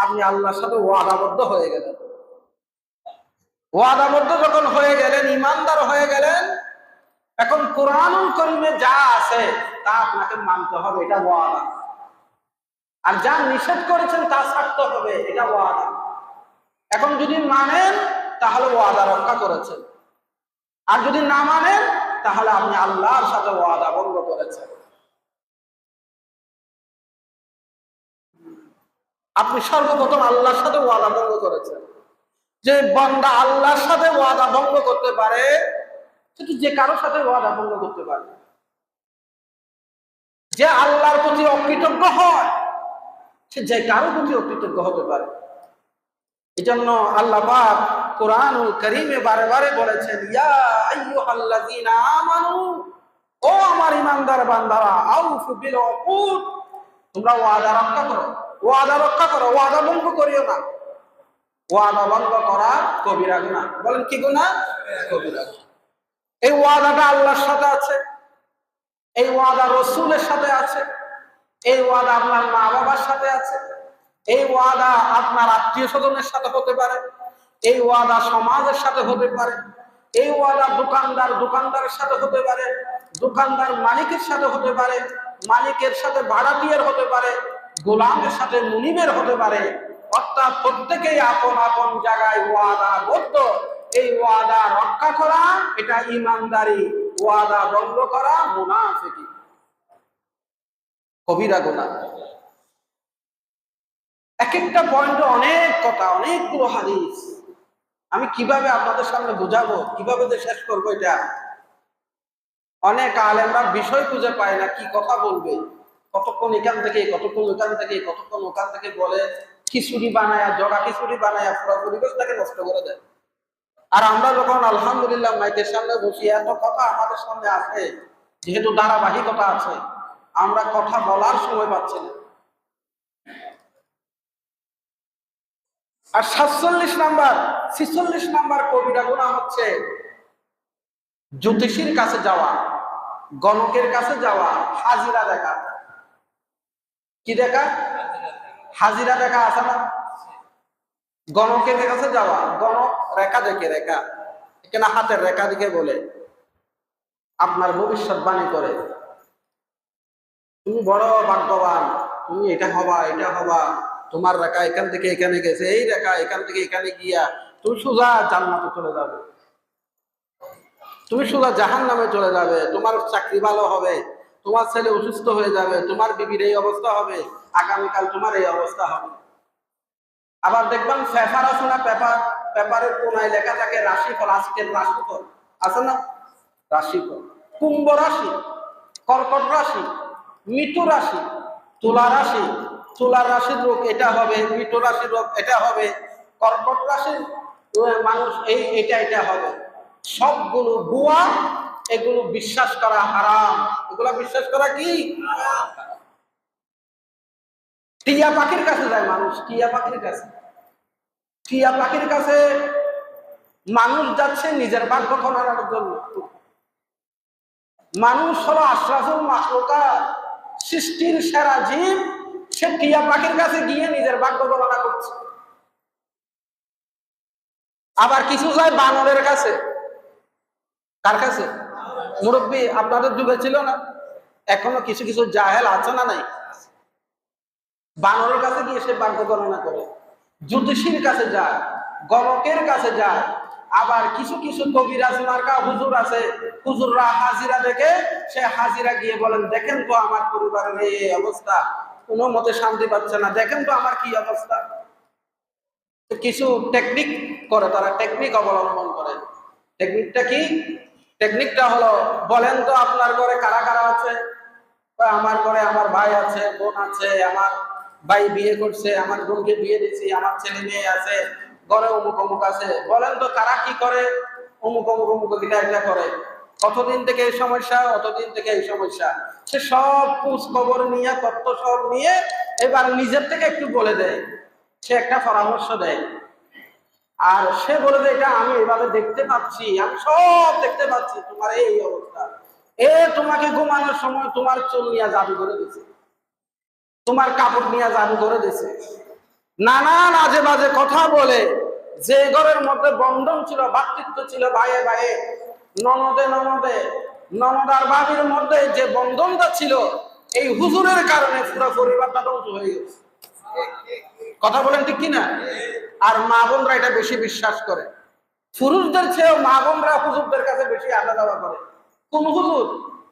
আপনি আল্লাহর সাথে ওয়াদাবদ্ধ হয়ে গেলেন। ওয়াদাবদ্ধ যখন হয়ে গেলেন, ইমানদার হয়ে গেলেন, এখন কোরআনুল কারীমে যা আছে তা আপনাকে মানতে হবে, এটা ওয়াদা। আর যা নিষেধ করেছেন তা ছাড়তে হবে, এটা ওয়াদা। এখন যদি মানেন তাহলে ওয়াদা রক্ষা করেছেন, আর যদি না মানেন তাহলে আপনি আল্লাহর সাথে ওয়াদা ভঙ্গ করেছেন। আপনি সর্বপ্রথম আল্লাহর সাথে ওয়াদা ভঙ্গ করেছেন। যে বান্দা আল্লাহর সাথে ওয়াদা ভঙ্গ করতে পারে সেটি যে কারোর সাথে ওয়াদা ভঙ্গ করতে পারে। যে আল্লাহর প্রতি অকৃতজ্ঞ হয় সে যে কারোর প্রতি অকৃতজ্ঞ হতে পারে। এজন্য আল্লাহ পাক কোরআনুল কারীমে বারে বারে বলেছেন, ইয়া আইয়ুহাল্লাযীনা আমানু, ও আমার ঈমানদার বান্দারা, আউফু বিল উকুদ, তোমরা ওয়াদা রক্ষা করো, ওয়াদা রক্ষা করো, ওয়াদা ভঙ্গ করিও না। ওয়াদা ভঙ্গ করা কবিরা গুনাহ। বলেন কি গুনাহ? কবিরা গুনাহ। এই ওয়াদাটা আল্লাহর সাথে আছে, এই ওয়াদা রাসূলের সাথে আছে, এই ওয়াদা আপনার মা বাবার সাথে আছে, এই ওয়াদা আপনার আত্মীয় স্বজনের সাথে হতে পারে, এই ওয়াদা সমাজের সাথে হতে পারে, এই ওয়াদা দোকানদারের সাথে হতে পারে, দোকানদার মালিকের সাথে হতে পারে, মালিকের সাথে ভাড়াটিয়ার হতে পারে, গোলামের সাথে মুনিবের হতে পারে। অর্থাৎ প্রত্যেকেই আপন আপন জায়গায় ওয়াদাবদ্ধ। এই ওয়াদা রক্ষা করা এটা ঈমানদারি, ওয়াদা ভঙ্গ করা মুনাফিকি, কবিরা গুনাহ। এক একটা পয়েন্টে অনেক কথা, অনেকগুলো হাদিস। আমি কিভাবে আপনাদের সামনে বুঝাবো, কিভাবে যে শেষ করবো, এটা অনেক আলেমরা বিষয় খুঁজে পায় না, কি কথা বলবে, কতক্ষণ এখান থেকে, কতক্ষণ ওখান থেকে, কতক্ষণ ওখান থেকে বলে খিচুড়ি বানায়া, জগা খিচুড়ি বানায়া পুরো পরিবেশটাকে নষ্ট করে দেয়। আর আমরা যখন আলহামদুলিল্লাহ মাইকের সামনে বসি, এত কথা আমাদের সামনে আছে, যেহেতু ধারাবাহিকতা আছে, আমরা কথা বলার সময় পাচ্ছি না। আর 46 নাম্বার কবিরা গুনাহ হচ্ছে জ্যোতিষীর কাছে যাওয়া, গণকের কাছে যাওয়া, হাজিরা দেখা। কি দেখা? হাজিরা দেখা আছে না? গণকের কাছে যাওয়া, গণক রেখা দেখে, রেখা এখানে হাতের রেখা দিকে বলে আপনার ভবিষ্যৎবাণী করে, তুমি বড় ভাগ্যবান, তুমি এটা হবা, এটা হবা, তোমার রেখা এখান থেকে এখানে গেছে, এই রেখা এখান থেকে এখানে গিয়া তুমি সোজা জান্নাতে চলে যাবে, তুমি সোজা জাহান্নামে চলে যাবে, তোমার চাকরি ভালো হবে, তোমার ছেলে অসুস্থ হয়ে যাবে, তোমার বিবির এই অবস্থা হবে, আগামীকাল তোমার এই অবস্থা হবে। আবার দেখবেন পেপার আছে না, পেপারের কোনায় লেখা থাকে রাশিফল, আজকের রাশিফল আছে না, রাশিফল, কুম্ভ রাশি, কর্কট রাশি, মৃত্যু রাশি, তুলা রাশি, তুলা রাশির রোগ এটা হবে, মৃত্যু রাশির রোগ এটা হবে, কর্কট রাশির মানুষ এটা হবে। সবগুলো ভুয়া, এগুলো বিশ্বাস করা হারাম। এগুলো বিশ্বাস করা কি? টিয়া পাখির কাছে যায় মানুষ, টিয়া পাখির কাছে, টিয়া পাখির কাছে মানুষ যাচ্ছে নিজের ভাগ্য খোলানোর জন্য। মানুষ হলো আশরাফুল মাখলুকাত, সৃষ্টির সেরা জীব, সে টিয়া পাখির কাছে গিয়ে নিজের ভাগ্য গণনা করছে। আবার কিছু যায় বানরের কাছে। কার কাছে? মুরব্বী আপনাদের যুগে ছিল না, এখনো কিছু কিছু জাহেল আছে না নাই? বানরের কাছে গিয়ে সে ভাগ্য গণনা করে, জ্যোতিষীর কাছে যায়, গণকের কাছে যায়। আবার কিছু কিছু কবিরাজ মার্কা হুজুর আছে, হুজুররা হাজিরা দেখে, সে হাজিরা গিয়ে বলেন, দেখেন তো আমার পরিবারের এই অবস্থা, কোনো মতে শান্তি পাচ্ছে না, দেখেন তো আমার কি অবস্থা। কিছু টেকনিক করে, তারা টেকনিক অবলম্বন করে। টেকনিকটা কি? টেকনিকটা হলো, বলেন তো আপনার ঘরে কারা কারা আছে? আমার ঘরে আমার ভাই আছে, বোন আছে, আমার ভাই বিয়ে করছে, আমার বোনকে বিয়ে দিয়েছি, আমার ছেলে মেয়ে আছে, ঘরে অমুক অমুক আছে, বলেন তো কারা কি করে? অমুক অমুক অমুক এটা করে, কতদিন থেকে এই সমস্যা, অতদিন থেকে এই সমস্যা। সে সব খোঁজ খবর নিয়ে, তথ্য সব নিয়ে এবার নিজের থেকে একটু বলে দেয়, সে একটা পরামর্শ দেয়। আর সে বলে যে এটা আমি এভাবে দেখতে পাচ্ছি, আমি সব দেখতে পাচ্ছি, তোমার এই অবস্থা। তোমাকে ঘুমানোর সময় তোমার চুল নিয়ে জাদু করে দিছে, তোমার কাপড় নিয়ে জাদু করে দিছে, নানান আজে বাজে কথা বলে, যে ঘরের মধ্যে বন্ধন ছিল, ভ্রাতৃত্ব ছিল, ভাইয়ে ভাইয়ে, ননদে ননদে, ননদ আর ভাবির মধ্যে যে বন্ধনটা ছিল, এই হুজুরের কারণে পুরো পরিবারটা ধ্বংস হয়ে গেছে। কথা বলেন ঠিক কিনা? আর মা বোনরা এটা বেশি বিশ্বাস করে। পুরুষদের চেয়েও মা বোনরা হুজুরদের কাছে বেশি আদা দেওয়া করে। কোন হুজুর?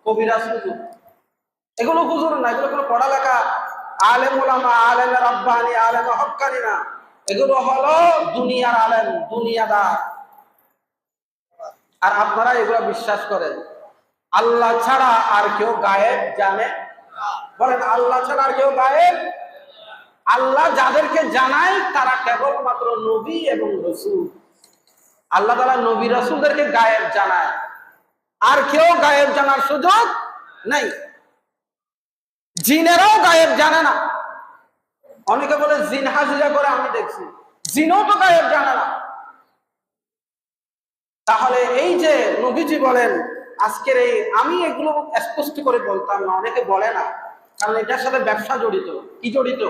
কবিরাজ হুজুর। এগুলো হুজুর না, এগুলো কোনো পড়ালেখা আলেম ওলামা, আলেম রাব্বানি, আলেম হক্কানি না। এগুলো হলো দুনিয়ার আলেম, দুনিয়াদার। আর আপনারা এগুলো বিশ্বাস করেন। আল্লাহ ছাড়া আর কেউ গায়েব জানে? বলেন, আল্লাহ ছাড়া আর কেউ গায়েব? আল্লাহ যাদেরকে জানায় তারা কেবলমাত্র নবী এবং রসুল। আল্লাহ তাআলা নবী রাসূলদেরকে গায়েব জানায়, আর কেউ গায়েব জানার সুযোগ নাই। জিনেরাও গায়েব জানে না। অনেকে বলে জিন হাজিরা করে, আমি দেখছি জিনও তো গায়েব জানে না। তাহলে এই যে নবীজি বলেন আজকের এই, আমি এগুলো স্পষ্ট করে বলতাম না, অনেকে বলে না, কারণ এটার সাথে ব্যবসা জড়িত। কি জড়িত?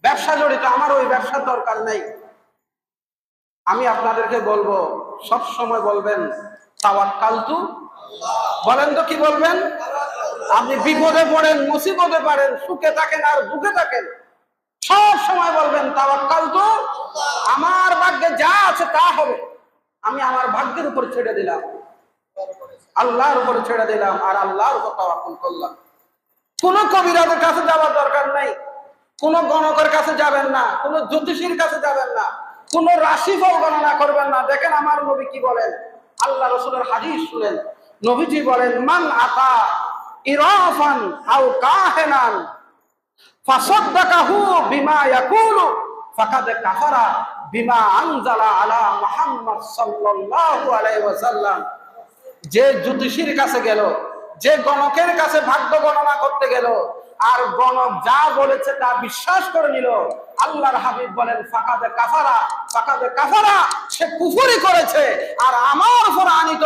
ব্যবসা জড়িত। আমার ওই ব্যবসার দরকার নেই। আমি আপনাদেরকে বলবো, সব সময় বলবেন তাওয়াক্কালতু। বলেন তো কি বলবেন? আপনি বিপদে পড়েন, মুসিবতে পারেন, সুখে থাকেন আর দুঃখে থাকেন, সব সময় বলবেন তাওয়াক্কালতু, আমার ভাগ্যে যা আছে তা হবে। আমি আমার ভাগ্যের উপর ছেড়ে দিলাম, আল্লাহর উপর ছেড়ে দিলাম, আর আল্লাহর উপর তাওয়াক্কুল করলাম। কোন কবিরাজের কাছে যাওয়ার দরকার নাই, কোন গণকের কাছে যাবেন না, কোন জ্যোতিষীর কাছে যাবেন না, কোন রাশিফল গণনা করবেন না। দেখেন আমার নবী কি বলেন, আল্লাহ রাসূলের হাদিস শুনেন। নবীজি বলেন, মান আতা ইরাফান আও কাহিনান ফাসাদদাকাহু বিমা ইয়াকুলু ফাকাদ কাফারা বিমা আনজালা আলা মুহাম্মদ সাল্লাল্লাহু আলাইহি ওয়াসাল্লাম। যে জ্যোতিষীর কাছে গেল, যে গণকের কাছে ভাগ্য গণনা করতে গেল, আর গণক যা বলেছে তা বিশ্বাস করে নিল, আল্লাহর হাবিব বলেন ফাকাদে কাফারা, ফাকাদে কাফারা, সে কুফরি করেছে, আর আমার উপর আনিত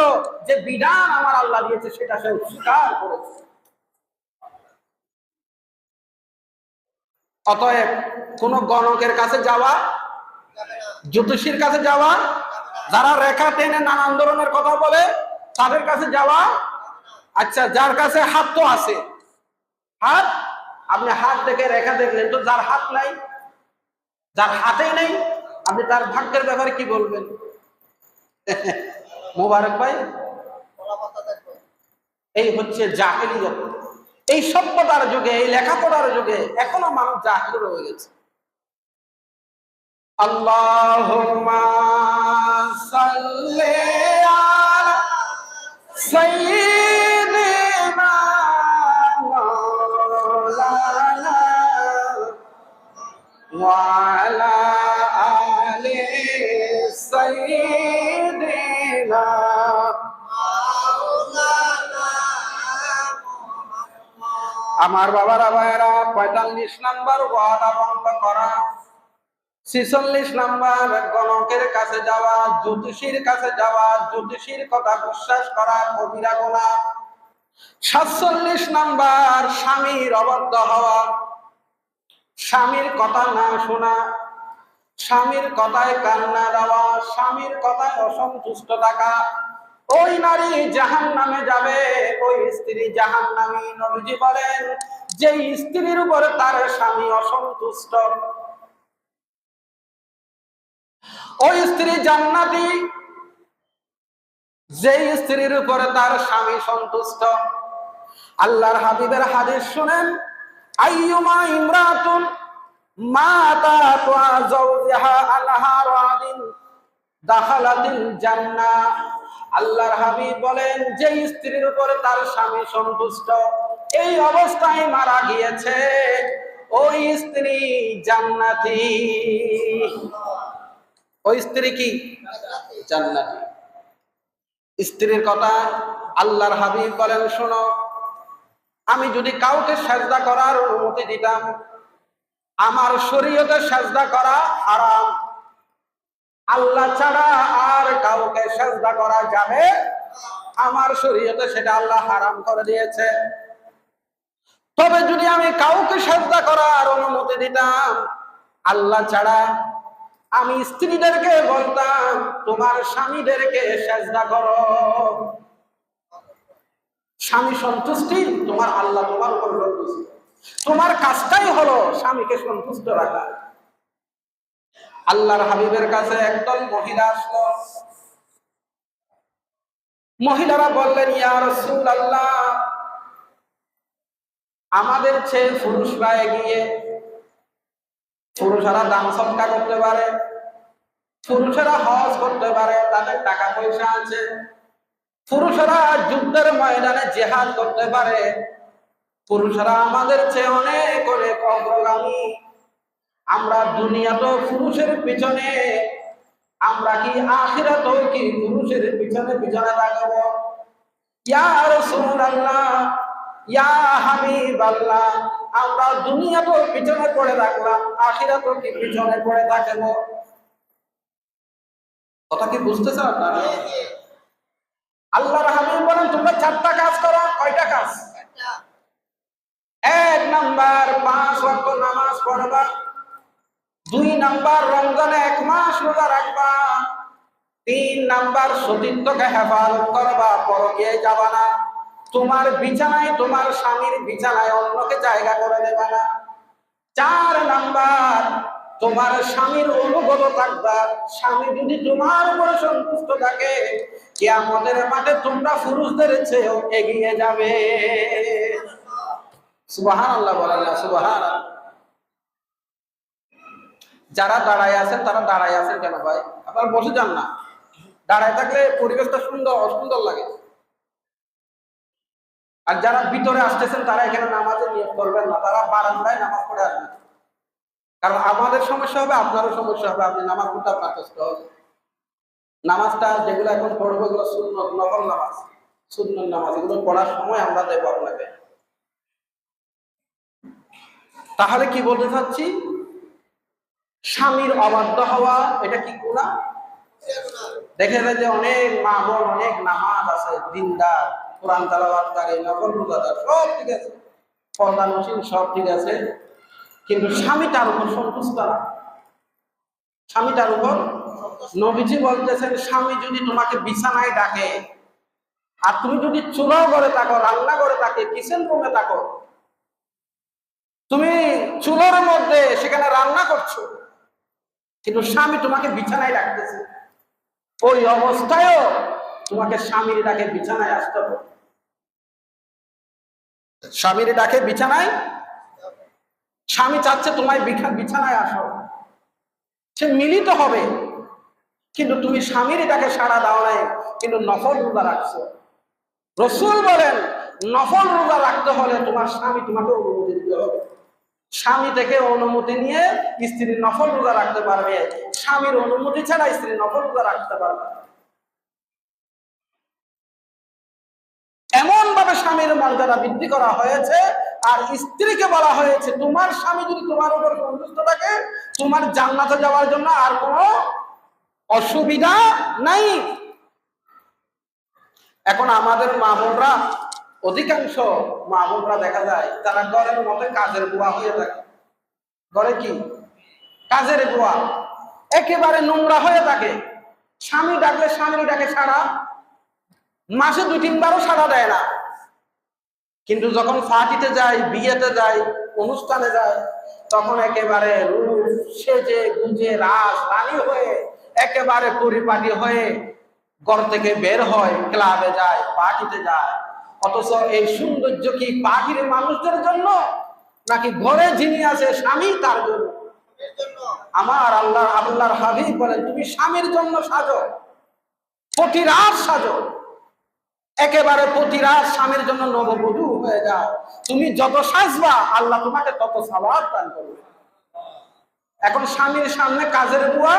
যে বিধান আমার আল্লাহ দিয়েছে সেটা সে অস্বীকার করেছে। অতএব কোন গণকের কাছে যাওয়া, জ্যোতিষীর কাছে যাওয়া, যারা রেখা টেনে নানান ধরনের কথা বলে তাদের কাছে যাওয়া। আচ্ছা, যার কাছে হাত তো আছে, হাত, আপনি হাত দেখে রেখা দেখলেন, তো যার হাত নাই, যার হাতেই নেই, আপনি তার ভাগ্যের ব্যাপারে কি বলবেন? মোবারক ভাই, এই হচ্ছে জাহেলিয়ত। এই সভ্যতার যুগে, এই লেখাপড়ার যুগে এখনো মানুষ জাহেল রয়ে গেছে। আল্লাহুম্মা সাল্লি আলা সাইয়্যিদিনা মাওলানা ওয়া আলা আলি সাইয়্যিদিনা মাওলানা। আমার বাবারা ভাইরা, 45 নম্বর ওয়াদা ভঙ্গ করা, 46 নাম্বার গণকের কাছে যাওয়া, জ্যোতিষীর কাছে যাওয়া, জ্যোতিষীর কথা বিশ্বাস করা কবিরা গুনাহ। 47 নাম্বার স্বামীর অবাধ্য হওয়া, স্বামীর কথা না শোনা, স্বামীর কথায় কান্না দেওয়া, স্বামীর কথায় অসন্তুষ্ট থাকা। ওই নারী জাহান্নামে যাবে, ওই স্ত্রী জাহান্নামী। নবীজি বলেন, যে স্ত্রীর উপরে তার স্বামী অসন্তুষ্ট, ওই স্ত্রী জান্নাতি। যেই স্ত্রীর উপরে তার স্বামী সন্তুষ্ট। আল্লাহর হাবিবের হাদিস শুনেন, আইয়ুমা ইমরাতুন মাতাত ওয়া যাওজাহা আনহা রাদিন দাখালাতিল জান্নাহ। আল্লাহর হাবিব বলেন, যে স্ত্রীর উপরে তার স্বামী সন্তুষ্ট, এই অবস্থায় মারা গিয়েছে, ওই স্ত্রী জান্নাতি। ওই স্ত্রী কি? জান্নাতি। স্ত্রীর কথা আল্লাহর হাবিব বলেন, শোনো, আমি যদি কাউকে সাজদা করার অনুমতি দিতাম, আমার শরীয়তে সাজদা করা হারাম, আল্লাহ ছাড়া আর কাউকে সাজদা করা যাবে, আমার শরীয়তে সেটা আল্লাহ হারাম করে দিয়েছে। তবে যদি আমি কাউকে সাজদা করার অনুমতি দিতাম, আল্লাহ ছাড়া আমি স্ত্রীদেরকে বলতাম তোমার স্বামীদেরকে সেজদা করো। স্বামী সন্তুষ্টি, তোমার আল্লাহ তোমার উপর সন্তুষ্ট। তোমার কাজটাই হলো স্বামীকে সন্তুষ্ট রাখা। আল্লাহর হাবিবের কাছে একদল মহিলা আসলো। মহিলারা বললেন, ইয়া রাসূলুল্লাহ, আমাদের চেয়ে পুরুষরা এগিয়ে। পুরুষেরা দান সদকা করতে পারে, পুরুষেরা হজ করতে পারে, তাদের টাকা পয়সা আছে, পুরুষেরা যুদ্ধের ময়দানে জিহাদ করতে পারে, পুরুষেরা আমাদের চেয়ে অনেক অনেক অগ্রগামী। আমরা দুনিয়াতেও পুরুষের পিছনে, আমরা কি আখিরাতেও কি পুরুষের পিছনে পিছনে থাকবো? ইয়া রাসূলুল্লাহ, ইয়া হাবিবাল্লাহ, আমরা দুনিয়াতেও পিছনে পড়ে থাকলাম, আখিরাতেও কি পিছনে পড়ে থাকবো? কথা কি বুঝতেছ আপনারা? আল্লাহর হাবিব বলেন, তোমরা 4টা কাজ করো। কয়টা কাজ? 1 নাম্বার 5 ওয়াক্ত নামাজ পড়বা। 2 নাম্বার রমজানে 1 মাস রোজা রাখবা। 3 নাম্বার সতীত্বকে হেফাজত করবা, পরকীয়ায় যাবা না। তোমার বিছানায়, তোমার স্বামীর বিছানায় অন্যকে জায়গা করে দেবা না। 4 নাম্বার তোমার স্বামীর অনুগত থাকবা। স্বামী যদি তোমার উপরে সন্তুষ্ট থাকে, কিয়ামতের মাঠে তোমরা পুরুষদের চেয়েও এগিয়ে যাবে। সুবহানাল্লাহ বলেন না সুবহানাল্লাহ। যারা দাঁড়ায় আছেন তারা দাঁড়ায় আছেন কেন ভাই? আপনারা বসে যান না। দাঁড়ায় থাকলে পরিবেশটা সুন্দর, অসুন্দর লাগে। আর যারা ভিতরে আসতেছেন তারা এখানে নামাজে নিয়ত করবেন না, তারা বারান্দায় নামাজ পড়ে আসবেন। কারণ আমাদের সমস্যা হবে, আপনারও সমস্যা হবে। আপনি নামাজ পড়তে আপনার কষ্ট হবে। নামাজটা যেগুলো এখন পড়বো এগুলো সুন্নত, নফল নামাজ, সুন্নত নামাজ, এগুলো পড়ার সময় আমরা দেব আপনাকে। তাহলে কি বলতে চাচ্ছি, স্বামীর অবাধ্য হওয়া এটা কি গুনাহ? দেখে যায় যে অনেক মা বোন, অনেক নামাজ আছে, দিনদার, কোরআন তেলাওয়াতকারী, নফল রোজাদার, সব ঠিক আছে, পর্দানশীল, সব ঠিক আছে, কিন্তু স্বামী তার উপর সন্তুষ্ট না। স্বামী তার উপর, নবীজি বলতেছেন, স্বামী যদি তোমাকে বিছানায় ডাকে আর তুমি যদি চুলাও ঘরে থাকো, রান্না করে থাকো, কিচেন রুমে থাকো, তুমি চুলার মধ্যে সেখানে রান্না করছো, কিন্তু স্বামী তোমাকে বিছানায় ডাকতেছে, ওই অবস্থায়ও তোমাকে স্বামীর ডাকে বিছানায় আসতে হবে। স্বামীর ডাকে বিছানায়, স্বামী চাচ্ছে তোমায় বিছানায় আসো, সে মিলিত হবে, কিন্তু তুমি স্বামীর ডাকে সাড়া দাও নাই, কিন্তু নফল রোজা রাখছো। রাসূল বলেন, নফল রোজা রাখতে হলে তোমার স্বামী তোমাকে অনুমতি দিতে হবে। স্বামী থেকে অনুমতি নিয়ে স্ত্রী নফল রোজা রাখতে পারবে, স্বামীর অনুমতি ছাড়া স্ত্রী নফল রোজা রাখতে পারবে। এমন ভাবে স্বামীর মর্যাদা বৃদ্ধি করা হয়েছে। আর স্ত্রীকে বলা হয়েছে, তোমার স্বামী যদি তোমার উপর সন্তুষ্ট থাকে, তোমার জান্নাতে যাওয়ার জন্য আর কোনো অসুবিধা নাই। এখন আমাদের মা বোনরা, অধিকাংশ মা বোনরা দেখা যায় তারা ঘরের মধ্যে কাজের বুয়া হয়ে থাকে। ঘরে কি কাজের বুয়া, একেবারে নোংরা হয়ে থাকে। স্বামী ডাকলে স্বামী ডাকে সাড়া, মাসে 2-3 বারও সাড়া দেয় না, কিন্তু যখন পার্টিতে যায়, বিয়েতে যায়, অনুষ্ঠানে যায়, তখন একেবারে রূপ সেজে গুজে রানী হয়ে একেবারে পরিপাটি হয়ে ঘর থেকে বের হয়, ক্লাবে যায়, পার্টিতে যায়। অথচ এই সৌন্দর্য কি পার্টির মানুষদের জন্য, নাকি ঘরে যিনি আছে স্বামী তার জন্য? আমার আল্লাহর হাবিব বলেন, তুমি স্বামীর জন্য সাজো, প্রতি রাত সাজো, একেবারে প্রতি রাত স্বামীর জন্য নববধূ হয়ে যাও। তুমি যত সাজবা আল্লাহ তোমাকে তত সওয়াব দান করবে। এখন স্বামীর সামনে কাজের বুয়া,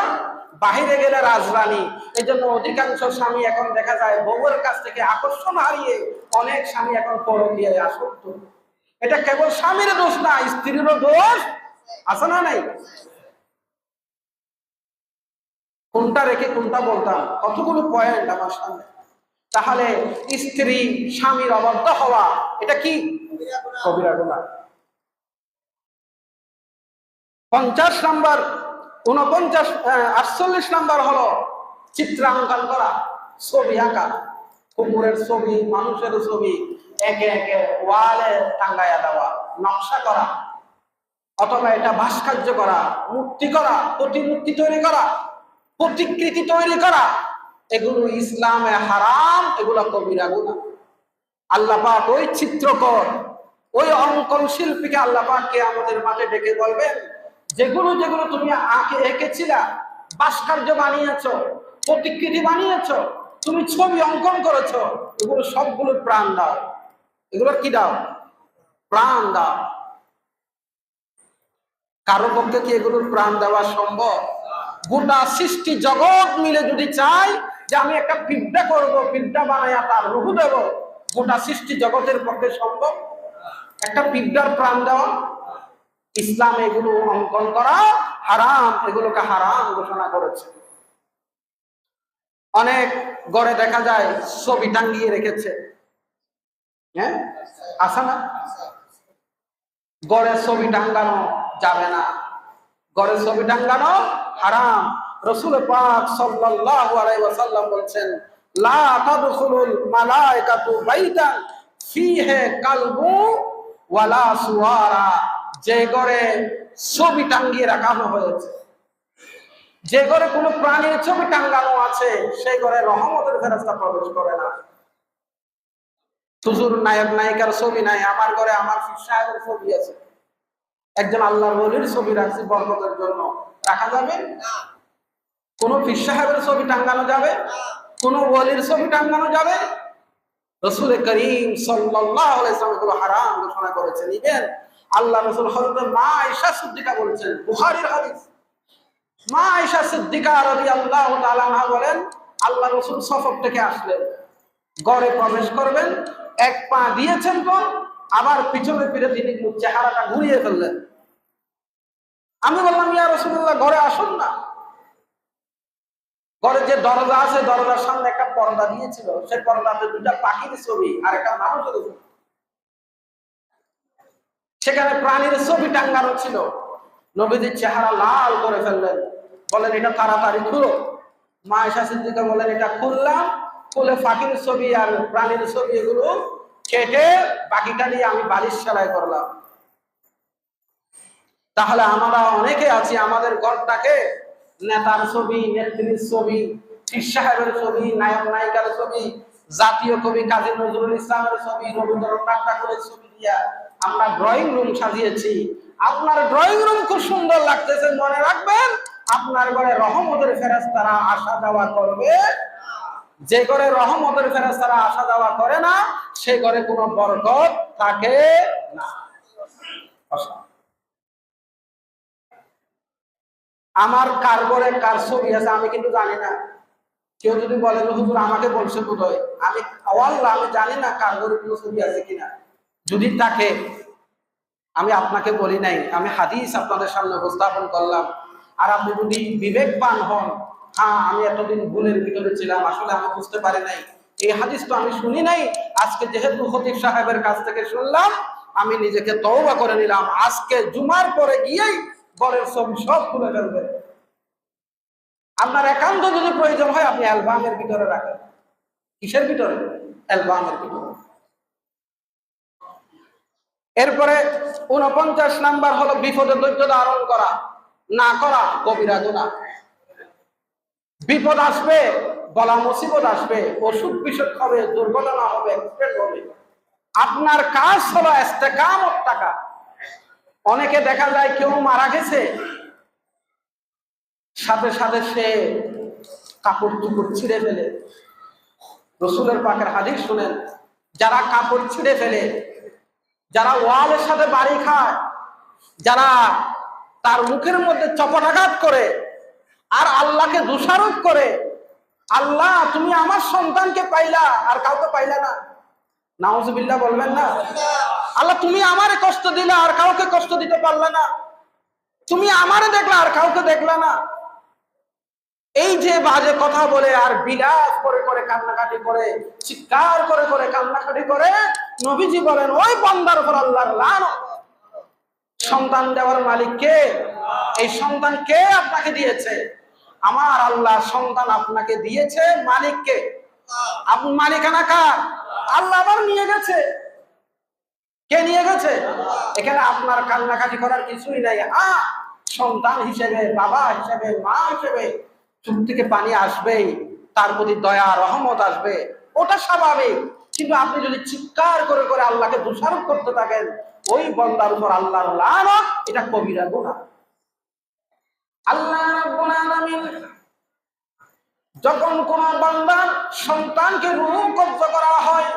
বাহিরে গেলে রাজরানী। এই জন্য অধিকাংশ স্বামী এখন দেখা যায় বউয়ের কাছ থেকে আকর্ষণ হারিয়ে অনেক স্বামী এখন পরকীয়ায় আসক্ত। এটা কেবল স্বামীর দোষ না, স্ত্রীরও দোষ আছে না নাই? কোনটা রেখে কোনটা বলতাম, কতগুলো পয়েন্ট আমার সামনে। তাহলে স্ত্রী স্বামীর অবাধ্য হওয়া এটা কি? কবিরা গুনাহ। 50 নাম্বার, 49, 48 নাম্বার হলো চিত্রাঙ্কন করা, ছবি আঁকা, কুকুরের ছবি, মানুষের ছবি একে একে ওয়ালে টাঙ্গাইয়া দেওয়া, নকশা করা, অথবা এটা ভাস্কর্য করা, মূর্তি করা, প্রতিমূর্তি তৈরি করা, প্রতিকৃতি তৈরি করা, এগুলো ইসলামে হারাম, এগুলো কবিরা গুনাহ। আল্লাহ পাক ওই চিত্রকর, ওই অঙ্কন শিল্পীকে আল্লাহ পাক কিয়ামতের মাঠে ডেকে বলবেন, যেগুলো যেগুলো তুমি এঁকেছিলা, ভাস্কর্য বানিয়েছো, প্রতিকৃতি বানিয়েছো, তুমি ছবি অঙ্কন করেছো, এগুলো সবগুলো প্রাণ দাও। এগুলো কি দাও? প্রাণ দাও। কারো পক্ষে কি এগুলোর প্রাণ দেওয়া সম্ভব? গোটা সৃষ্টি জগৎ মিলে যদি চাই যে আমি একটা পিঁপড়া করব, পিঁপড়া বানাইয়া তার রূহ দেব, গোটা সৃষ্টি জগতের পক্ষে সম্ভব একটা পিঁপড়ার প্রাণ দেওয়া? ইসলাম এগুলো অঙ্কন করা হারাম, এগুলোকে হারাম ঘোষণা করেছে। অনেক গড়ে দেখা যায় ছবি টাঙ্গিয়ে রেখেছে, হ্যাঁ আছে না? গড়ে ছবি টাঙ্গানো যাবে না, গড়ে ছবি টাঙ্গানো হারাম। রাসূল পাক সাল্লাল্লাহু আলাইহি ওয়াসাল্লাম বলেছেন, লা তাদখুলুল মালায়েকাতু বাইতান ফীহি কালবু ওয়ালা সুওয়ারা। যে ঘরে ছবি টাঙ্গিয়ে রাখানো হয়েছে, যে ঘরে কোনো প্রাণীর ছবি টাঙ্গানো আছে, সেই ঘরে রহমতের ফেরেশতা প্রবেশ করে না। হুজুর নায়ক নায়িকার ছবি নাই, আমার ঘরে আমার পীর সাহেবের ছবি আছে, একজন আল্লাহর ওলির ছবি রাখছি বরকতের জন্য, রাখা যাবে না? কোন পীর সাহেবের ছবি টাঙ্গানো যাবে? কোন ওলির ছবি টাঙ্গানো যাবে? রাসূল করিম সাল্লাল্লাহু আলাইহি ওয়াসাল্লাম এগুলো হারাম ঘোষণা করেছেন। ইভেন আল্লাহ রাসূল হযরত মা আয়েশা সিদ্দিকা বলেছেন, বুখারীর হাদিস, মা আয়েশা সিদ্দিকা রাদিয়াল্লাহু তাআলা আনহা বলেন, আল্লাহ রাসূল সফর থেকে আসলেন, ঘরে প্রবেশ করবেন, এক পা দিয়েছেন তো আবার পিছনে ফিরে তিনি চেহারাটা ঘুরিয়ে ফেললেন। আমি বললাম, ইয়া রাসূলুল্লাহ, ঘরে আসুন না। ঘরে যে দরজা আছে, দরজার সামনে একটা পর্দা দিয়েছিল, সেই পর্দাতে দুটা পাখির ছবি আর একটা মানুষের ছবি, সেখানে প্রাণীর ছবি টাঙ্গানো ছিল। নবীজির চেহারা লাল করে ফেললেন, বলেন এটা তাড়াতাড়ি খুলো। মা আয়েশা সিদ্দিকা বলেন, এটা খুললাম, খুলে পাখির ছবি আর প্রাণীর ছবি এগুলো কেটে বাকিটা দিয়ে আমি বালিশ সেলাই করলাম। তাহলে আমরা অনেকে আছি, আমাদের ঘরটাকে নেতার ছবি, নেত্রীর ছবি, পীর সাহেবের ছবি, নায়ক নায়িকার ছবি, জাতীয় কবি কাজী নজরুল ইসলামের ছবি, রবীন্দ্রনাথ ঠাকুরের ছবি দিয়া আমরা ড্রয়িং রুম সাজিয়েছি। আপনার ড্রয়িং রুম খুব সুন্দর লাগতেছে, মনে রাখবেন আপনার ঘরে রহমতের ফেরেশতারা আসা যাওয়া করবে। যে ঘরে রহমতের ফেরেশতারা আসা যাওয়া করে না, সে ঘরে কোনো বরকত থাকে না। আমার কার ঘরে কার ছবি আছে আমি কিন্তু জানি না। কেউ যদি বলে হুজুর আমাকে বলছে বোধহয়, আমি আল্লাহ আমি জানি না কার ঘরে কোনো ছবি আছে কিনা। যদি থাকে, আমি আপনাকে বলি নাই, আমি হাদিস আপনাদের সামনে উপস্থাপন করলাম। আর আপনি যদি বিবেকবান হন, হ্যাঁ আমি এতদিন ভুলের ভিতরে ছিলাম, আসলে আমি বুঝতে পারি নাই, এই হাদিস তো আমি শুনি নাই, আজকে যেহেতু খতিব সাহেবের কাছ থেকে শুনলাম, আমি নিজেকে তওবা করে নিলাম, আজকে জুমার পরে গিয়েই ঘরের ছবি সব খুলে ফেলবেন। আপনার একান্ত যদি প্রয়োজন হয়, আপনি অ্যালবামের ভিতরে রাখেন। কিসের ভিতরে? অ্যালবামের ভিতরে। এরপরে 49 নাম্বার হলো বিপদে ধৈর্য ধারণ করা না করা কবিরা গুনাহ। বিপদ আসবে, বলা মুসিবত আসবে, অসুখ বিসুখ হবে, দুর্ঘটনা হবে, অ্যাক্সিডেন্ট হবে, আপনার কাজ হলো ইস্তেকামত থাকা। অনেকে দেখা যায় কেউ মারা গেছে, সাথে সাথে সে কাপড় চুপড় ছিঁড়ে ফেলে। রাসূলের পাকের হাদিস শুনেন, যারা কাপড় ছিঁড়ে ফেলে, যারা ওয়ালের সাথে বাড়ি খায়, যারা তার মুখের মধ্যে চপটাঘাত করে আর আল্লাহকে দোষারোপ করে, আল্লাহ তুমি আমার সন্তানকে পাইলা আর কাউকে পাইলা না, নাউজুবিল্লাহ বলবেন না? আল্লাহ তুমি আমারে কষ্ট দিলা আর কাউকে কষ্ট দিতে পারলা না, তুমি আমারে দেখলা আর কাউকে দেখলা না। এই যে বাজে কথা বলে আর বিলাস করে করে কান্নাকাটি করে, চিৎকার করে করে কান্নাকাটি করে, নবীজি বলেন ওই বান্দার উপর আল্লাহর লানত। সন্তান দেওয়ার মালিক কে? এই সন্তান কে আপনাকে দিয়েছে? আমার আল্লাহ সন্তান আপনাকে দিয়েছে। মালিককে? আপনি মালিকানা কার? আল্লাহ আবার নিয়ে গেছে। কে নিয়ে গেছে? এখানে আপনার কান্নাকাটি করার কিছুই নাই। সন্তান হিসেবে, বাবা হিসেবে, মা হিসেবে চোখ থেকে পানি আসবেই, তার প্রতি দয়া রহমত আসবে, ওটা স্বাভাবিক। কিন্তু আপনি যদি চিৎকার করে করে আল্লাহকে দোষারোপ করতে থাকেন, ওই বান্দার উপর আল্লাহর লানত, এটা কবিরা গুনাহ। আল্লাহ রাব্বুল আলামিন যখন কোন বান্দার সন্তানকে রূহ কব্জ করা হয়,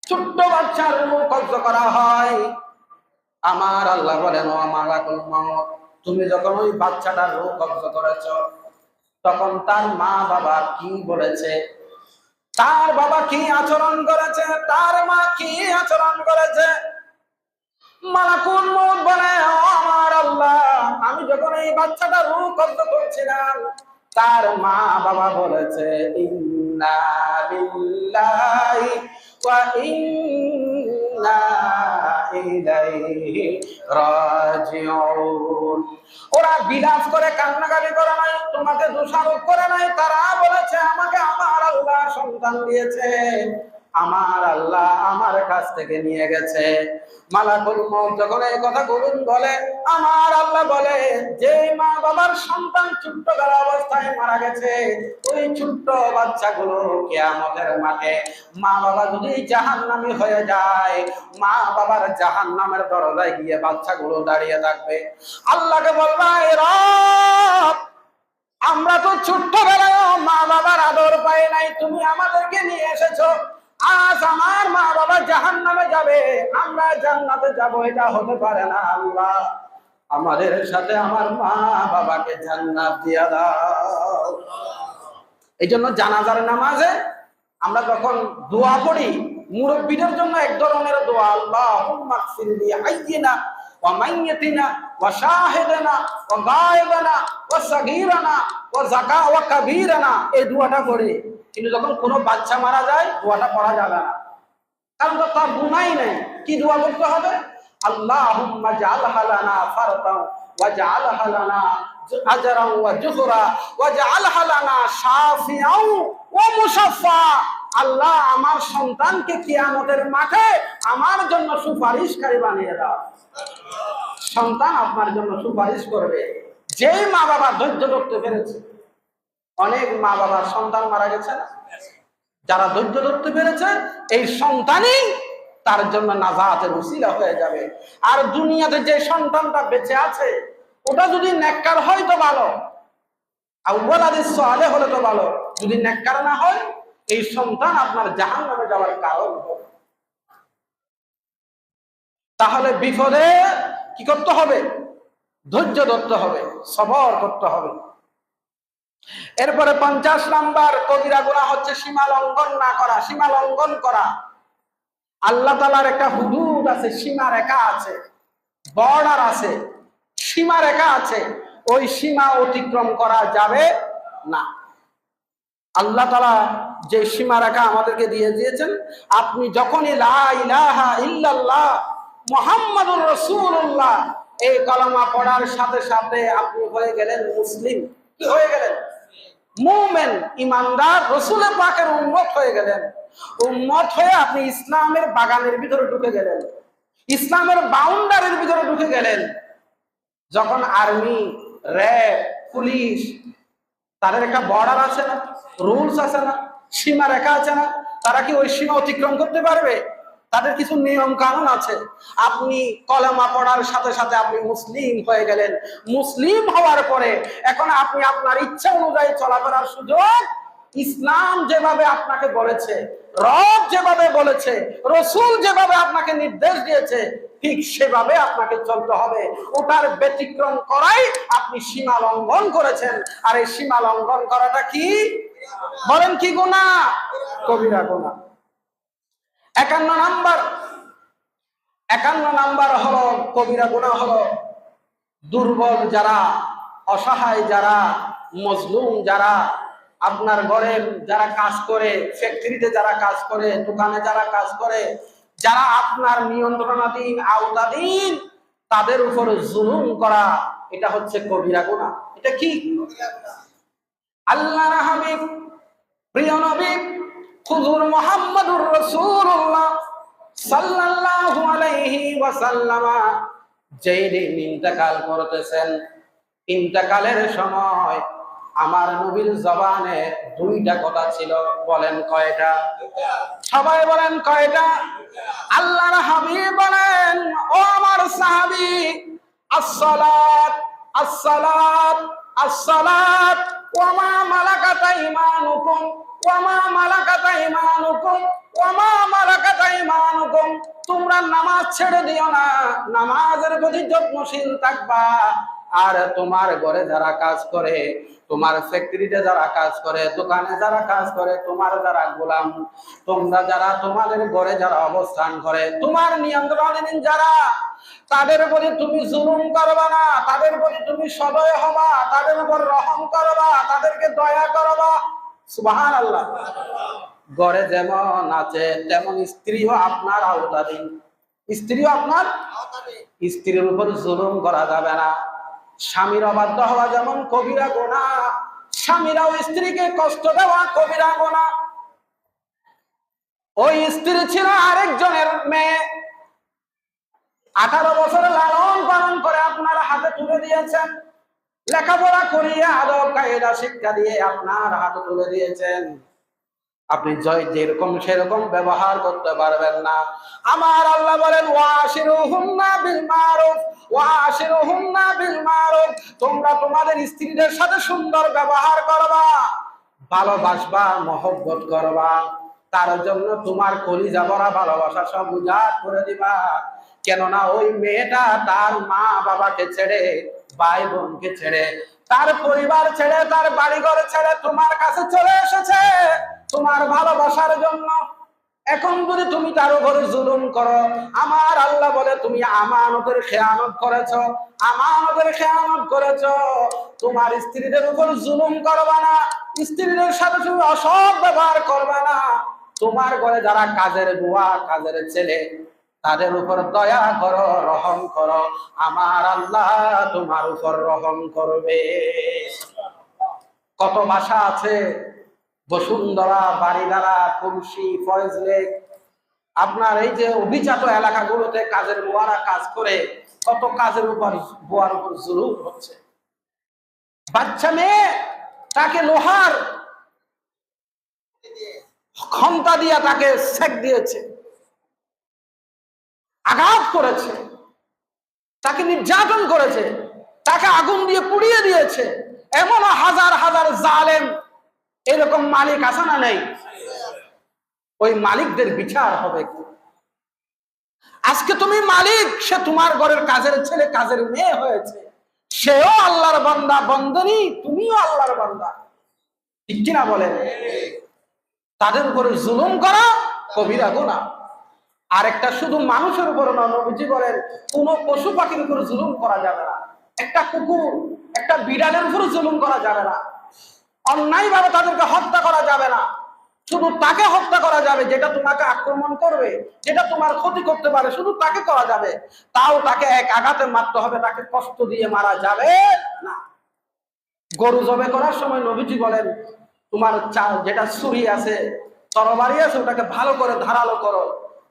ছোট্ট বাচ্চার রূহ কব্জ করা হয়, আমার আল্লাহ বলেন, ও মালাকুল মউত, তুমি যখন ওই বাচ্চাটার রূহ কব্জ করেছ, তখন তার মা বাবা কি বলেছে, তার বাবা কি আচরণ করেছে, তার মা কি আচরণ করেছে? মালাকুল মউত বলে, ও আমার আল্লাহ, আমি যখন এই বাচ্চাটার রূহ কব্জ করছিলাম, তার মা বাবা বলেছে, ইন্না লিল্লাহি ওয়া ইন্না ইলাইহি রাজিউন। ওরা বিলাপ করে কান্নাকাটি করে নাই, তোমাকে দোষারোপ করে নাই, তারা বলেছে আমাকে আমার আল্লাহ সন্তান দিয়েছে, আমার আল্লাহ আমার কাছ থেকে নিয়ে গেছে। মালাকুল মউত যখন এই কথা বলে, আমার আল্লাহ বলে, যে মা বাবার সন্তান ছোট্ট বেলা অবস্থায় মারা গেছে, ওই ছোট্ট বাচ্চাগুলো কিয়ামতের মাঠে মা বাবা যদি জাহান্নামী হয়ে যায়, মা বাবার জাহান্নামের দরজায় গিয়ে বাচ্চাগুলো দাঁড়িয়ে থাকবে। আল্লাহকে বলবা, এ রব, আমরা তো ছোট্টবেলায় মা বাবার আদর পাই নাই, তুমি আমাদেরকে নিয়ে এসেছো, আজ আমার মা বাবা জাহান্নামে যাবে, আমরা জান্নাতে যাব, এটা হতে পারে না। আল্লাহ, আমাদের সাথে আমার মা বাবাকে জান্নাত দিয়া দাও। এই জন্য জানাজার নামাজে আমরা যখন দোয়া পড়ি, মুরব্বীদের জন্য এক ধরনের দোয়া, আল্লাহুম্মা গফিরলি হাইয়িনা ওয়া মাইয়িতিনা ওয়া শাহিদানা ওয়া গায়বানা ওয়া সাগীরানা ওয়া কাবীরানা, এই দোয়াটা পড়ে। কিন্তু যখন কোনো বাচ্চা মারা যায়, দোয়াটা পড়া যাবে না, কারণ তো তার গুনাহই নেই। কি দোয়া করতে হবে? আল্লাহুম্মা জাআলহা লানা ফারতান ওয়া জাআলহা লানা আজরান ওয়া জুহরা ওয়া জাআলহা লানা শাফিআন ওয়া মুশাফফা। আল্লাহ, আমার সন্তানকে কিয়ামতের মাঠে আমার জন্য সুপারিশকারী বানিয়ে দাও। সন্তান আপনার জন্য সুপারিশ করবে। যেই মা বাবা ধৈর্য ধরতে পেরেছে, অনেক মা বাবার সন্তান মারা গেছে না, যারা ধৈর্য ধরতে পেরেছে, এই সন্তানই তার জন্য নাজাতের উসিলা হয়ে যাবে। আর দুনিয়াতে যে সন্তানটা বেঁচে আছে, ওটা যদি নেককার হয় তো ভালো, আর ওয়ালাদিস সালেহ হলে তো ভালো। যদি নেককার না হয়, এই সন্তান আপনার জাহান্নামে যাওয়ার কারণ হবে। তাহলে বিপদে কি করতে হবে? ধৈর্য ধরতে হবে, সবর করতে হবে। এরপরে 50 নাম্বার কবিরা গুনাহ হচ্ছে সীমা লঙ্ঘন না করা। সীমা লঙ্ঘন করা, আল্লাহ তাআলার একটা হুদুদ আছে, সীমা রেখা আছে, বর্ডার আছে, সীমা রেখা আছে, ওই সীমা অতিক্রম করা যাবে না। আল্লাহ তাআলা যে সীমা রেখা আমাদেরকে দিয়ে দিয়েছেন, আপনি যখনই লা ইলাহা ইল্লাল্লাহ মুহাম্মাদুর রাসূলুল্লাহ এই কালেমা পড়ার সাথে সাথে আপনি হয়ে গেলেন মুসলিম। কি হয়ে গেলেন? মুমিন, ইমানদার, রাসূল পাকের উম্মত হয়ে গেলেন। উম্মত হয়ে আপনি ইসলামের বাগানের ভিতরে ঢুকে গেলেন, ইসলামের বাউন্ডারির ভিতরে ঢুকে গেলেন। যখন আর্মি, র্যাব, পুলিশ, তাদের একটা বর্ডার আছে না, রুলস আছে না, সীমা রেখা আছে না, তারা কি ওই সীমা অতিক্রম করতে পারবে? তাদের কিছু নিয়ম কানুন আছে। আপনি কলেমা পড়ার সাথে সাথে আপনি মুসলিম হয়ে গেলেন। মুসলিম হওয়ার পরে এখন আপনি আপনার ইচ্ছা অনুযায়ী চলাফেরার সুযোগ, ইসলাম যেভাবে আপনাকে বলেছে, রব যেভাবে বলেছে, রসুল যেভাবে আপনাকে নির্দেশ দিয়েছে, ঠিক সেভাবে আপনাকে চলতে হবে। ওটার ব্যতিক্রম করাই আপনি সীমা লঙ্ঘন করেছেন। আর এই সীমা লঙ্ঘন করাটা কি? বলেন কি গুনাহ? কবিরা গুনাহ। 51 নাম্বার হলো কবিরা গুনাহ হলো দুর্বল যারা, অসহায় যারা, মজলুম যারা, আপনার ঘরে যারা কাজ করে, ফ্যাক্টরিতে যারা কাজ করে, দোকানে যারা কাজ করে, যারা আপনার নিয়ন্ত্রণাধীন, আওতাধীন, তাদের উপর জুলুম করা এটা হচ্ছে কবিরা গুনাহ। এটা কি? আল্লাহর হাবিব প্রিয় নবী হুজুর মুহাম্মদুর রাসূলুল্লাহ সাল্লাল্লাহু আলাইহি ওয়াসাল্লাম যেই দিন ইন্তেকাল করতেছেন, ইন্তেকালের সময় আমার নবীর জবানে দুইটা কথা ছিল। বলেন কয়টা? সবাই বলেন কয়টা? আল্লাহর হাবিব বলেন, ও আমার সাহাবী, আসসালাত আসসালাত আসসালাত ওয়া মা মালাকাত আইমানুকুম ওয়া মা মালাকাত আইমানুকুম ওয়া মা মালাকাত আইমানুকুম। তোমরা নামাজ ছেড়ে দিও না, নামাজের প্রতি যত্নশীল থাকবা। আর তোমার ঘরে যারা কাজ করে, তোমার ফ্যাক্টরিতে যারা কাজ করে, দোকানে যারা কাজ করে, তোমার যারা গোলাম, তোমরা যারা তোমাদের ঘরে যারা অবস্থান করে, তোমার নিয়ন্ত্রণাধীন যারা, তাদের প্রতি তুমি জুলুম করবা না, তাদের প্রতি তুমি সদয় হবা, তাদের উপর রহম করবা, তাদেরকে দয়া করবা। সুবহানাল্লাহ। ঘরে যেমন আছে তেমন স্ত্রীও আপনার আওতাধীন, স্ত্রীও আপনার আওতাধীন। স্ত্রীর উপর জুলুম করা যাবে না। স্বামীর অবাধ্য হওয়া যেমন কবিরা গুনাহ, স্বামীরাও স্ত্রীকে কষ্ট দেওয়া কবিরা গুনাহ। ওই স্ত্রী ছিল আরেকজনের মেয়ে, 18 বছর লালন পালন করে আপনার হাতে তুলে দিয়েছেন, লেখাপড়া করিয়ে আদব কায়দা শিক্ষা দিয়ে আপনার হাতে তুলে দিয়েছেন। আপনি যেরকম সেরকম ব্যবহার করতে পারবেন না। আমার আল্লাহ বলেন, ওয়াশিরুহুন্না বিল মারুফ ওয়াশিরুহুন্না বিল মারুফ। তোমরা তোমাদের স্ত্রীদের সাথে সুন্দর ব্যবহার করবা, ভালোবাসবা, মহব্বত করবা। তার জন্য তোমার কলিজা ভরা ভালোবাসা সব উজাড় করে দিবা। কেননা ওই মেয়েটা তার মা বাবাকে ছেড়ে, ভাই বোনকে ছেড়ে, তার পরিবার ছেড়ে, তার বাড়িঘর ছেড়ে তোমার কাছে চলে এসেছে তোমার ভালোবাসার জন্য। এখন যদি তুমি তার উপরে জুলুম করো, আমার আল্লাহ বলে তুমি আমানতের খেয়ানত করেছো, আমানতের খেয়ানত করেছো। তোমার স্ত্রীদের উপর জুলুম করবা না, স্ত্রীদের সাথে তুমি অসৎ ব্যবহার করবা না। তোমার ঘরে যারা কাজের বুয়া, কাজের ছেলে, তাদের উপর দয়া করো, রহম করো। আমার আল্লাহ তোমার উপর রহম করবে। কত ভাষা আছে, বসুন্ধরা, বাড়িধারা, কুলসি, ফয়েজলেক, আপনার এই যে অভিজাত এলাকাগুলোতে কাজের বুয়ারা কাজ করে, কত কাজের উপর বুয়ার উপর জুলুম হচ্ছে। বাচ্চা মেয়ে, তাকে লোহার ক্ষমতা দিয়া তাকে সেক দিয়েছে, আঘাত করেছে, তাকে নির্যাতন করেছে, তাকে আগুন দিয়ে পুড়িয়ে দিয়েছে। এমন হাজার হাজার জালেম এরকম মালিক আছে না নেই? ওই মালিকদের বিচার হবে কি? আজকে তুমি মালিক, সে তোমার ঘরের কাজের ছেলে, কাজের মেয়ে হয়েছে, সেও আল্লাহর বান্দা, বন্দনী তুমিও আল্লাহর বান্দা, ঠিক কিনা বলেন? তাদের উপরে জুলুম করা কবিরা গুনাহ। আর একটা শুধু মানুষের উপর না, নবীজি বলেন কোন পশু পাখির উপর জুলুম করা যাবে না। একটা কুকুর, একটা বিড়ালের উপর জুলুম করা যাবে না। অন্যায় ভাবে তাদেরকে হত্যা করা যাবে না। শুধু তাকে হত্যা করা যাবে যেটা তোমাকে আক্রমণ করবে, যেটা তোমার ক্ষতি করতে পারে, শুধু তাকে করা যাবে। তাও তাকে এক আঘাতে মারতে হবে, তাকে কষ্ট দিয়ে মারা যাবে না। গরু জবে করার সময় নবীজি বলেন তোমার যেটা ছুরি আছে, তরবারি আছে, ওটাকে ভালো করে ধারালো করো,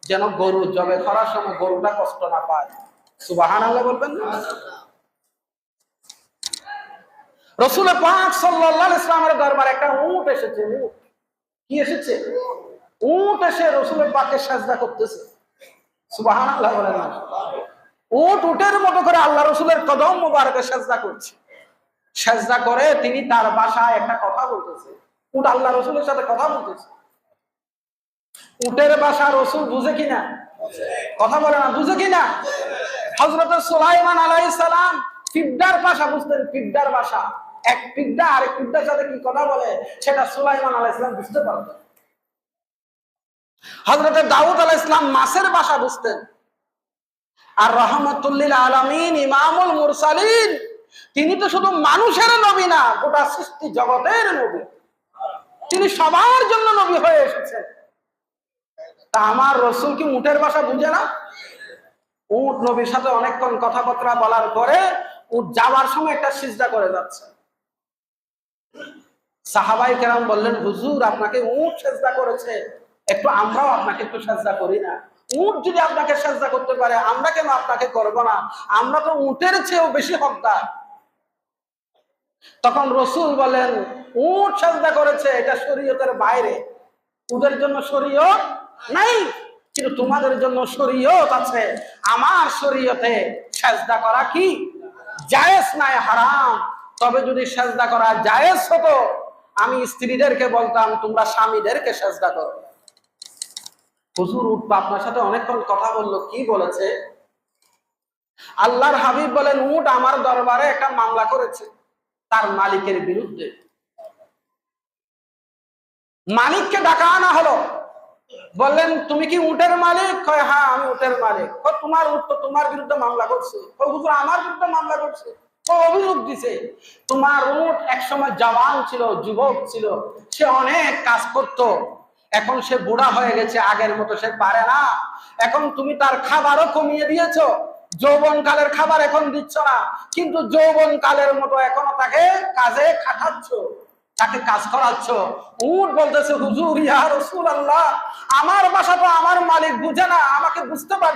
যেন গরু জবে করার সময় গরুটা কষ্ট না পায়। সুবহানাল্লাহ বলবেন না? রাসূল পাক সাল্লাল্লাহু আলাইহি ওয়াসাল্লামের দরবারে একটা উট এসেছে। উট কি এসেছে? উট এসে রাসূলের পাকে সাজদা করতেছে। সুবহানাল্লাহ বলেন না? উট উটের মতো করে আল্লাহ রাসূলের কদম মোবারকে সাজদা করছে। সাজদা করে তিনি তার ভাষায় একটা কথা বলতেছে। উট আল্লাহ রাসূলের সাথে কথা বলতেছে। উটের ভাষা রাসূল বুঝে কিনা? কথা বলে না, বুঝে কিনা? হযরত সুলাইমান আলাইহিস সালাম পিড্ডার ভাষা বুঝতেন, পিড্ডার ভাষা। এক পিড্ডা আরেক পিড্ডার সাথে কি কথা বলে সেটা সুলাইমান আলাইহিস সালাম বুঝতে পারতেন। হযরত দাউদ আলাইহিস সালাম মাছের ভাষা বুঝতেন। আর রাহমাতুল লিল আলামিন, ইমামুল মুরসালিন, তিনি তো শুধু মানুষের নবী না, গোটা সৃষ্টি জগতের নবী। তিনি সবার জন্য নবী হয়ে এসেছেন। তা আমার রাসূল কি উটের ভাষা বুঝে না? উট নবীর সাথে অনেকক্ষণ কথাবার্তা বলার পরে উট যাওয়ার সময় একটা সিজদা করে যাচ্ছে। সাহাবাই কেরাম বললেন, হুজুর আপনাকে উট সেজদা করেছে, একটু আমরাও আপনাকে একটু সেজদা করি না? উট যদি আপনাকে সেজদা করতে পারে, আমরা কেন আপনাকে করব না? আমরা তো উটের চেয়েও বেশি হকদার। তখন রসুল বলেন, উট সেজদা করেছে এটা শরীয়তের বাইরে, উটের জন্য শরীয়ত নাই, কিন্তু তোমাদের জন্য শরীয়ত আছে। আমার শরীয়তে সেজদা করা কি জায়েজ নাই, হারাম। তবে যদি সেজদা করা জায়েজ হতো, আমি স্ত্রীদেরকে বলতাম তোমরা স্বামীদেরকে সেজদা করো। হুজুর উট আপনার সাথে অনেকক্ষণ কথা বললো, কি বলেছে? আল্লাহর হাবিব বলেন, উট আমার দরবারে একটা মামলা করেছে তার মালিকের বিরুদ্ধে। মালিককে ডাকা আনা হলো, বললেন তুমি কি উটের মালিক? কয় হ্যাঁ আমি উটের মালিক। তোমার উট তো তোমার বিরুদ্ধে মামলা করছে। হুজুর আমার বিরুদ্ধে মামলা করছে? অভিযোগ দিছে তোমার উট একসময় জওয়ান ছিল, যুবক ছিল, সে অনেক কাজ করত, এখন সে বুড়া হয়ে গেছে, আগের মতো সে পারে না। এখন তুমি তার খাবারও কমিয়ে দিয়েছো, যৌবন কালের খাবার এখন দিচ্ছ না, কিন্তু যৌবন কালের মতো এখনো তাকে কাজে খাটাচ্ছ, তাকে কাজ করাচ্ছ। উট বলতেছে, হুজুর ইয়া রাসূলুল্লাহ, আমার বাসা তো আমার মালিক বুঝে না, আমাকে বুঝতে পারছে